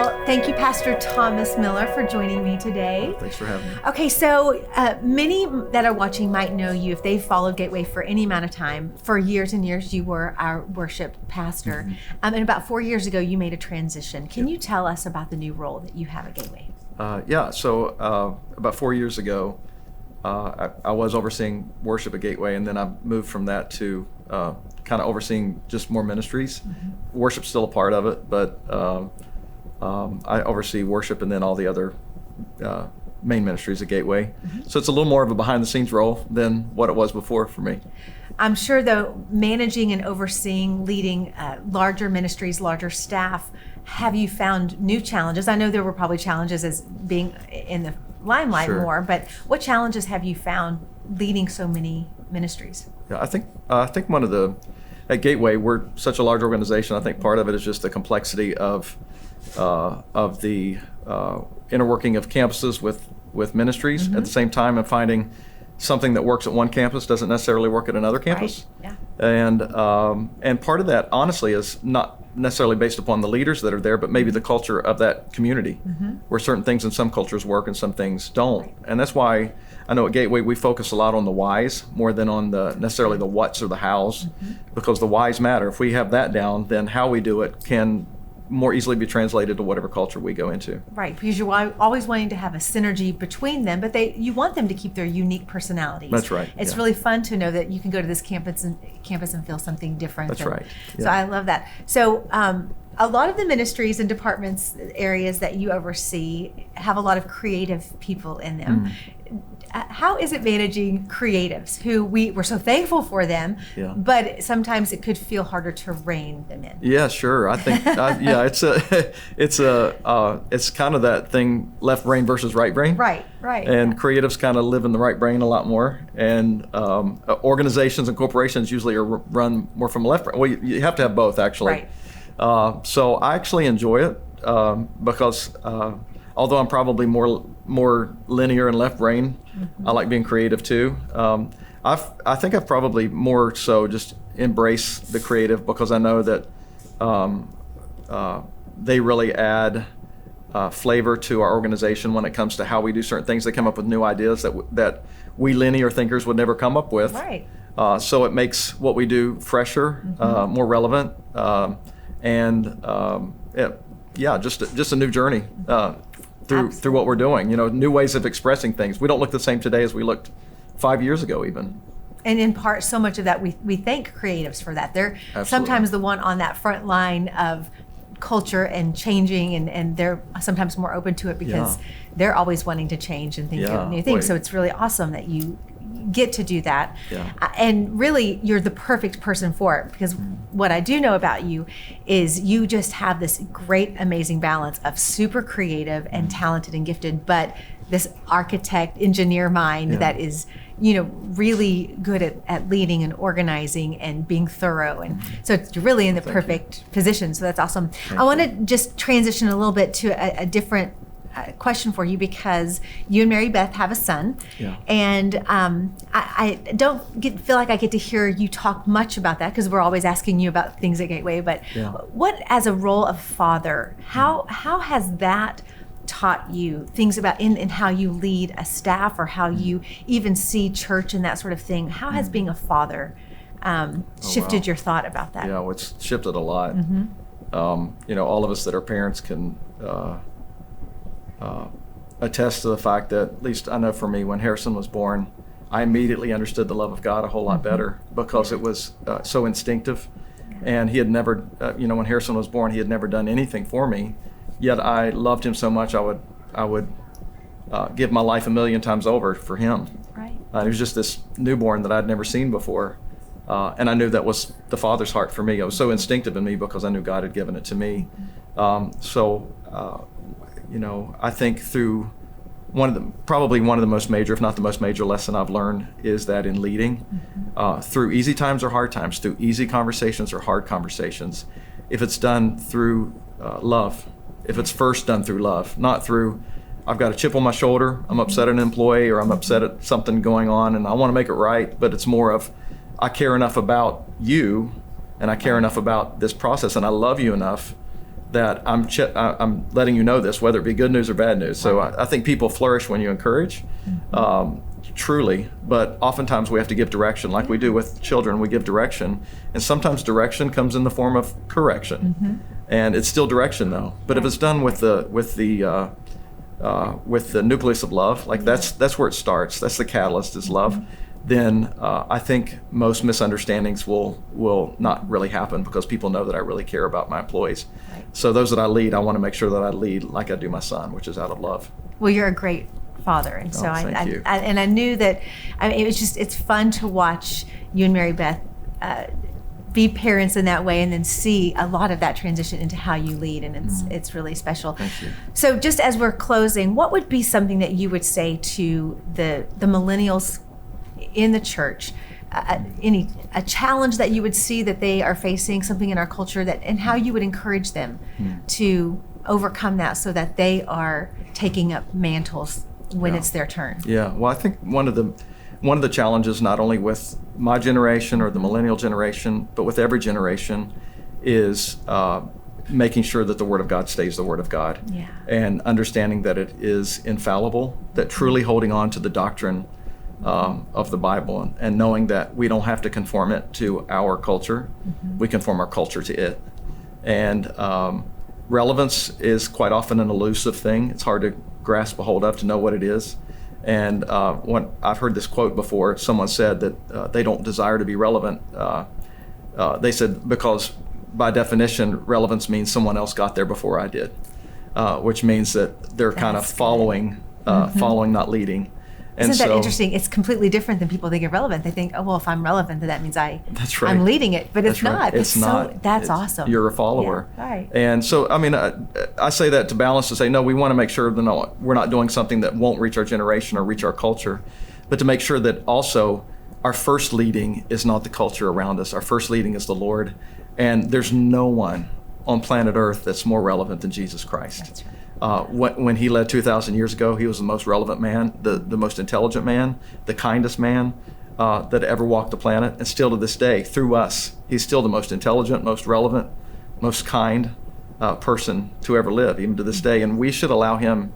Well, thank you, Pastor Thomas Miller, for joining me today. Thanks for having me. Okay, so many that are watching might know you if they've followed Gateway for any amount of time. For years and years, you were our worship pastor. Mm-hmm. And about 4 years ago, you made a transition. Can you tell us about the new role that you have at Gateway? So about 4 years ago, I was overseeing worship at Gateway, and then I moved from that to kind of overseeing just more ministries. Mm-hmm. Worship's still a part of it, but I oversee worship and then all the other main ministries at Gateway. Mm-hmm. So it's a little more of a behind-the-scenes role than what it was before for me. I'm sure, though, managing and overseeing, leading larger ministries, larger staff, have you found new challenges? I know there were probably challenges as being in the limelight more, but what challenges have you found leading so many ministries? Yeah, I think one of at Gateway, we're such a large organization. I think part of it is just the complexity of the interworking of campuses with ministries. Mm-hmm. At the same time, and finding something that works at one campus doesn't necessarily work at another campus. Right. Yeah. And part of that, honestly, is not necessarily based upon the leaders that are there, but maybe the culture of that community, mm-hmm. where certain things in some cultures work and some things don't. Right. And that's why I know at Gateway we focus a lot on the whys more than on necessarily the whats or the hows, mm-hmm. because the whys matter. If we have that down, then how we do it can more easily be translated to whatever culture we go into. Right, because you're always wanting to have a synergy between them, but you want them to keep their unique personalities. That's right. It's really fun to know that you can go to this campus and feel something different. That's right. Yeah. So I love that. So a lot of the ministries and departments, areas that you oversee, have a lot of creative people in them. Mm. How is it managing creatives who we're so thankful for them, but sometimes it could feel harder to rein them in? Yeah, sure. I think it's kind of that thing, left brain versus right brain. Right. And creatives kind of live in the right brain a lot more, and organizations and corporations usually are run more from left brain. Well, you have to have both, actually. Right. So I actually enjoy it because although I'm probably more linear and left brain, mm-hmm. I like being creative too. I think I've probably more so just embraced the creative because I know that they really add flavor to our organization when it comes to how we do certain things. They come up with new ideas that we linear thinkers would never come up with. Right. So it makes what we do fresher, mm-hmm. More relevant, just a new journey. Through what we're doing, new ways of expressing things. We don't look the same today as we looked 5 years ago even. And in part, so much of that, we thank creatives for that. They're Absolutely. Sometimes the one on that front line of culture and changing, and they're sometimes more open to it because they're always wanting to change and think of new things. So it's really awesome that you get to do that. And really, you're the perfect person for it, because what I do know about you is you just have this great, amazing balance of super creative and talented and gifted, but this architect, engineer mind that is, really good at leading and organizing and being thorough. And so it's really in the perfect position. So that's awesome. I want to just transition a little bit to a different question for you, because you and Mary Beth have a son, and I don't feel like I get to hear you talk much about that, because we're always asking you about things at Gateway. But what, as a role of father, how has that taught you things about in how you lead a staff, or how you even see church and that sort of thing? How has being a father shifted your thought about that? Yeah, well, it's shifted a lot. Mm-hmm. All of us that are parents can attest to the fact that, at least I know for me, when Harrison was born, I immediately understood the love of God a whole lot better, because it was so instinctive. And he had never, when Harrison was born, he had never done anything for me, yet I loved him so much I would give my life 1,000,000 times over for him. Right. It was just this newborn that I'd never seen before. And I knew that was the Father's heart for me. It was so instinctive in me because I knew God had given it to me. I think through probably one of the most major, if not the most major lesson I've learned is that in leading, through easy times or hard times, through easy conversations or hard conversations, if it's done through love, if it's first done through love, not through, I've got a chip on my shoulder, I'm upset at an employee, or I'm upset at something going on and I want to make it right, but it's more of, I care enough about you and I care enough about this process and I love you enough that I'm letting you know this, whether it be good news or bad news. So I think people flourish when you encourage, truly, but oftentimes we have to give direction, like we do with children. We give direction, and sometimes direction comes in the form of correction, and it's still direction though. But if it's done with the nucleus of love, like that's where it starts. That's the catalyst, is love. Then I think most misunderstandings will not really happen, because people know that I really care about my employees. Right. So those that I lead, I want to make sure that I lead like I do my son, which is out of love. Well, you're a great father, and so thank you. I knew that. I mean, it's fun to watch you and Mary Beth be parents in that way, and then see a lot of that transition into how you lead, and it's really special. Thank you. So just as we're closing, what would be something that you would say to the millennials in the church, a challenge that you would see that they are facing, something in our culture, and how you would encourage them to overcome that, so that they are taking up mantles when it's their turn? Yeah, well, I think one of the challenges, not only with my generation or the millennial generation, but with every generation, is making sure that the Word of God stays the Word of God, and understanding that it is infallible, that truly holding on to the doctrine of the Bible, and knowing that we don't have to conform it to our culture. We conform our culture to it. And relevance is quite often an elusive thing. It's hard to grasp a hold of, to know what it is. And I've heard this quote before. Someone said that they don't desire to be relevant. They said because by definition, relevance means someone else got there before I did, which means that they're kind of following, not leading. Isn't that interesting? It's completely different than people think of relevant. They think, oh, well, if I'm relevant, then that means that's right. I'm leading it. But it's that's not. Right. It's not. That's awesome. You're a follower. Yeah, right. And so, I mean, I say that to balance, to say, no, we want to make sure that we're not doing something that won't reach our generation or reach our culture, but to make sure that also our first leading is not the culture around us. Our first leading is the Lord. And there's no one on planet Earth that's more relevant than Jesus Christ. That's right. When he led 2,000 years ago, he was the most relevant man, the most intelligent man, the kindest man that ever walked the planet. And still to this day, through us, he's still the most intelligent, most relevant, most kind person to ever live, even to this day. And we should allow him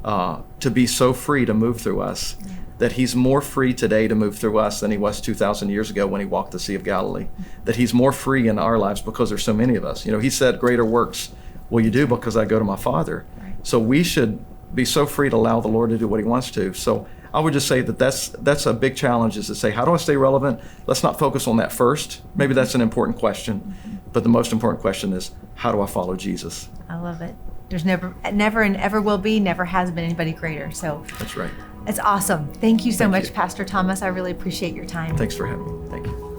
to be so free to move through us, that he's more free today to move through us than he was 2,000 years ago when he walked the Sea of Galilee. That he's more free in our lives because there's so many of us. You know, he said, greater works will you do because I go to my Father. So we should be so free to allow the Lord to do what he wants to. So I would just say that that's a big challenge, is to say, how do I stay relevant? Let's not focus on that first. Maybe that's an important question, but the most important question is, how do I follow Jesus? I love it. There's never and ever will be, never has been anybody greater. So that's right. It's awesome. Thank you so much, Pastor Thomas. I really appreciate your time. Thanks for having me. Thank you.